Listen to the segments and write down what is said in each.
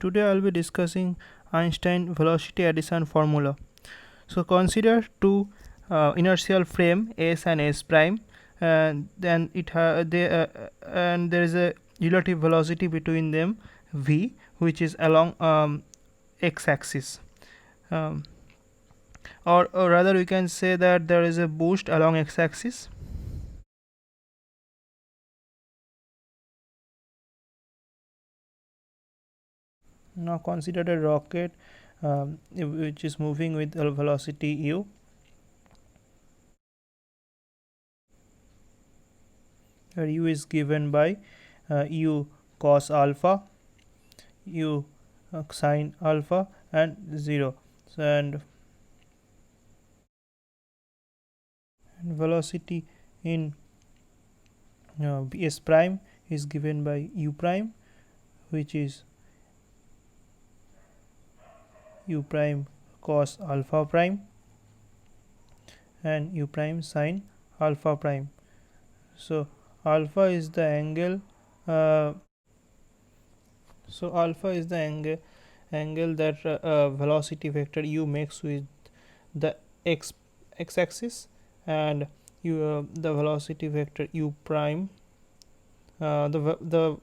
Today I'll be discussing Einstein velocity addition formula. So consider two inertial frame S and S prime, and then and there is a relative velocity between them v, which is along x-axis, um, or rather we can say that there is a boost along x-axis. Now consider a rocket which is moving with a velocity u, where u is given by u cos alpha, u sine alpha, and 0. So, and velocity in s prime is given by u prime, which is u prime cos alpha prime and u prime sine alpha prime. So alpha is the angle. Uh, Alpha is the angle that velocity vector u makes with the x axis, and the velocity vector u prime, angle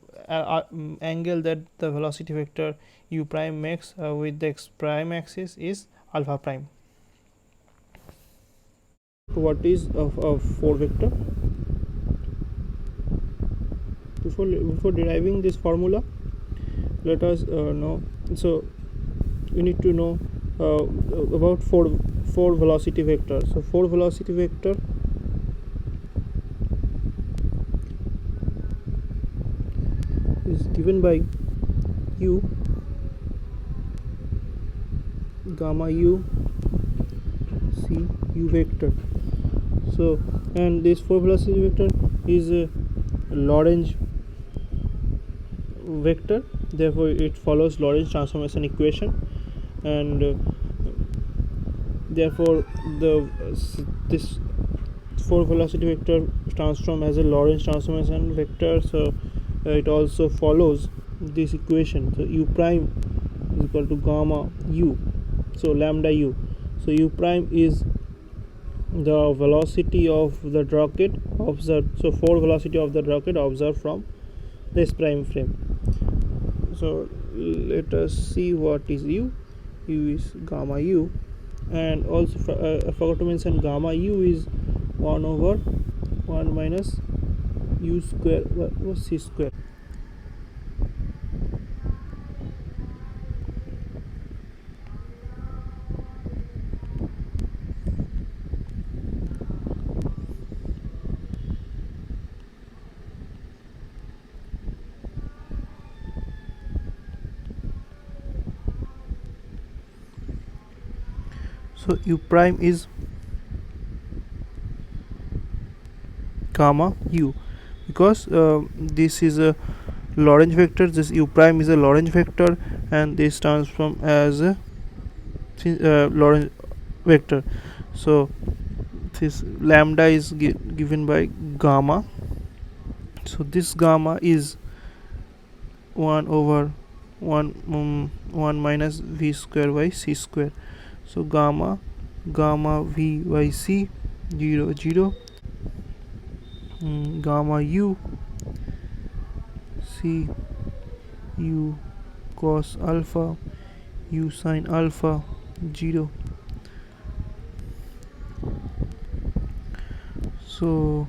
that the velocity vector u prime makes with the x prime axis is alpha prime. What is a 4 vector? Before deriving this formula, let us know. So we need to know about four velocity vector. So 4 velocity vector is given by u, gamma u, c, u vector. So, and this 4 velocity vector is a Lorentz vector, therefore it follows Lorentz transformation equation, and therefore this 4 velocity vector transform as a Lorentz transformation vector. So it also follows this equation. So u prime is equal to gamma u, so lambda u. So u prime is the velocity of the rocket observed. So 4 velocity of the rocket observed from this prime frame. So let us see what is u. U is gamma u, and also I forgot to mention gamma u is 1 over 1 minus u square c square. So u prime is gamma u, because this is a Lorentz vector, this u prime is a Lorentz vector, and this transform as a Lorentz vector. So this lambda is given by gamma. So this gamma is 1 over 1 minus v square by c square. So gamma v by c 0 0, gamma u c u cos alpha u sine alpha 0. So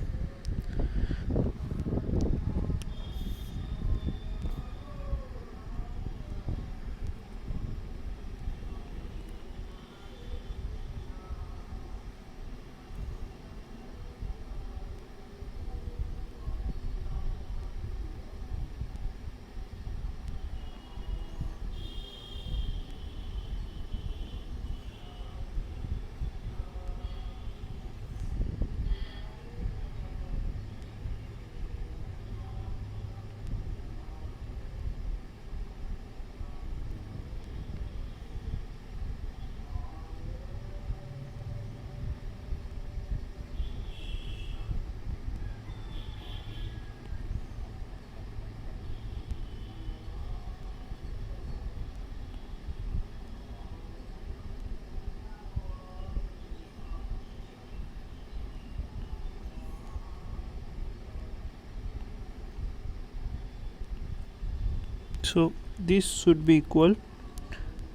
So this should be equal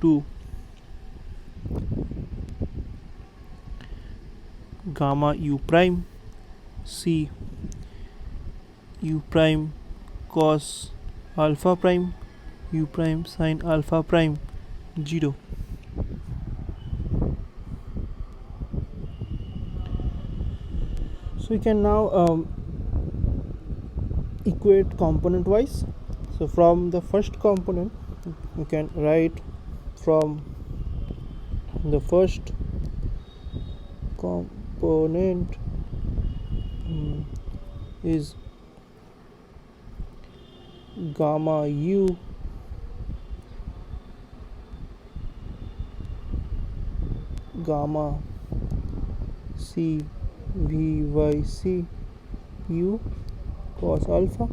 to gamma u prime c u prime cos alpha prime u prime sin alpha prime 0. So you can now equate component wise. So from the first component you can write from the first component is gamma u gamma c vy c u cos alpha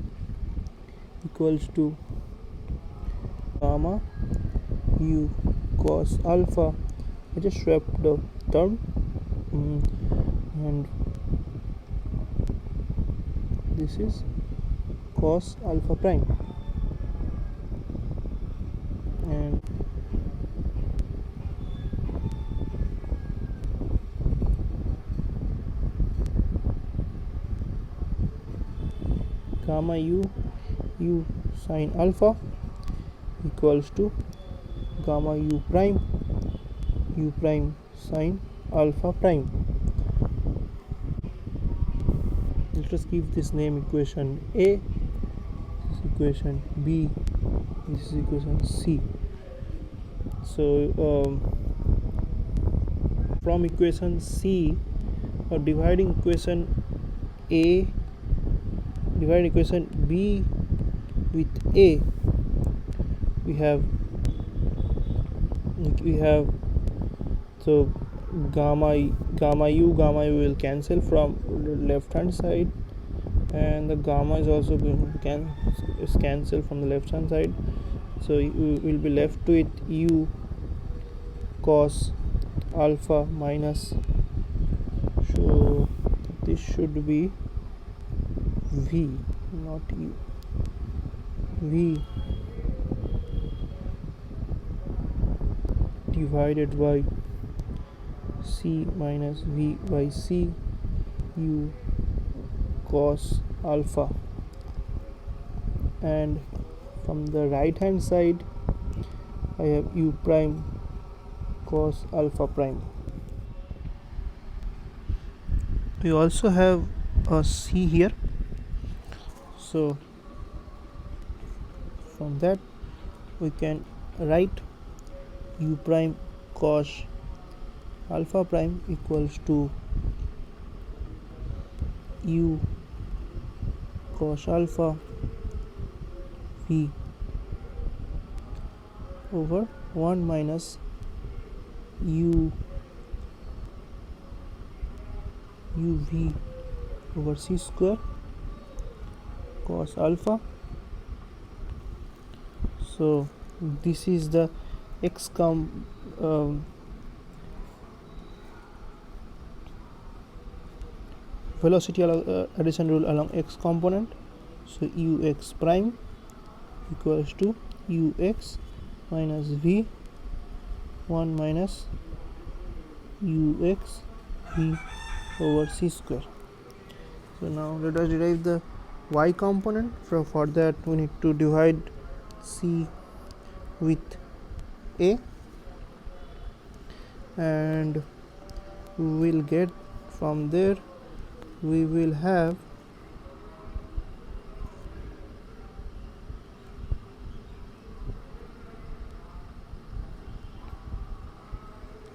equals to gamma u cos alpha. I just swapped the term and this is cos alpha prime, and gamma u sin alpha equals to gamma u prime sin alpha prime. Let us give this name equation A, this is equation B, this is equation C. So from equation C, or dividing equation A, dividing equation B with A, we have so gamma u will cancel from the left hand side, and the gamma is also going to cancel from the left hand side. So you will be left with u cos alpha minus, so this should be v, not u, v divided by c minus v by c u cos alpha, and from the right hand side I have u prime cos alpha prime. We also have a c here, so from that we can write u prime cos alpha prime equals to u cos alpha v over 1 minus u v over c square cos alpha. So this is the velocity addition rule along x component. So ux prime equals to ux minus v 1 minus ux v over c square. So now let us derive the y component. For that we need to divide c with a, and we will get from there, we will have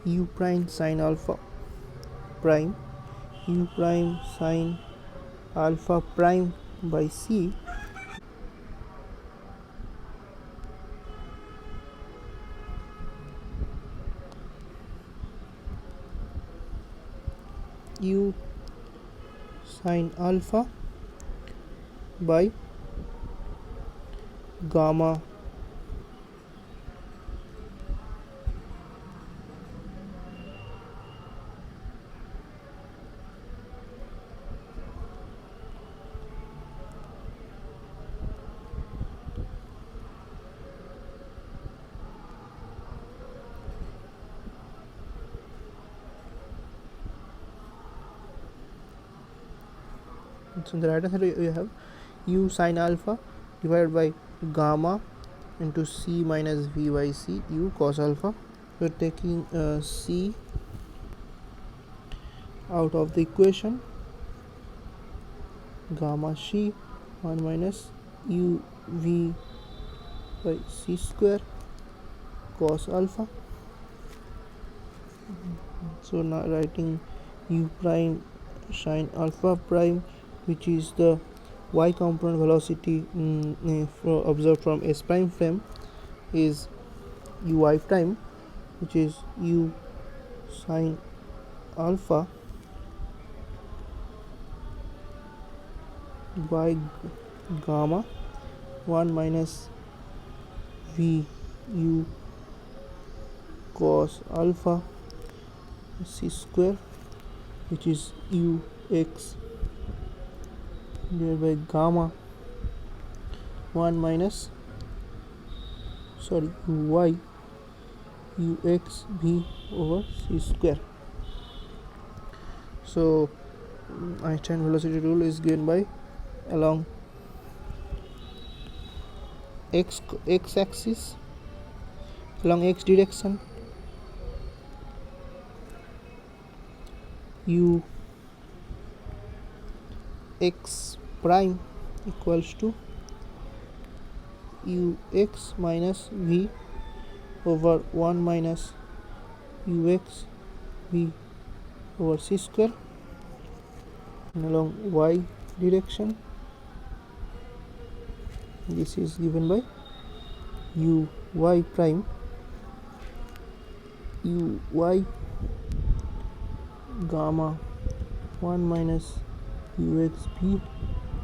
u prime sin alpha prime u prime sin alpha prime by c u sin alpha by gamma So on the right hand side we have u sine alpha divided by gamma into c minus v by c u cos alpha. We're taking c out of the equation, gamma c 1 minus u v by c square cos alpha. So now writing u prime sine alpha prime, which is the y component velocity observed from S prime frame, is ui prime, which is u sine alpha by gamma 1 minus v u cos alpha c square, which is u x divided by gamma 1 minus uy ux v over c square. So Einstein velocity rule is given by along x axis, along x direction, u x prime equals to ux minus v over 1 minus ux v over c square, and along y direction this is given by uy prime uy gamma 1 minus ux v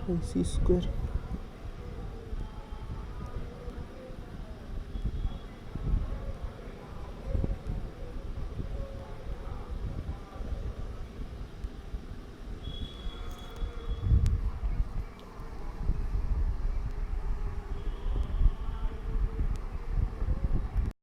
by c square.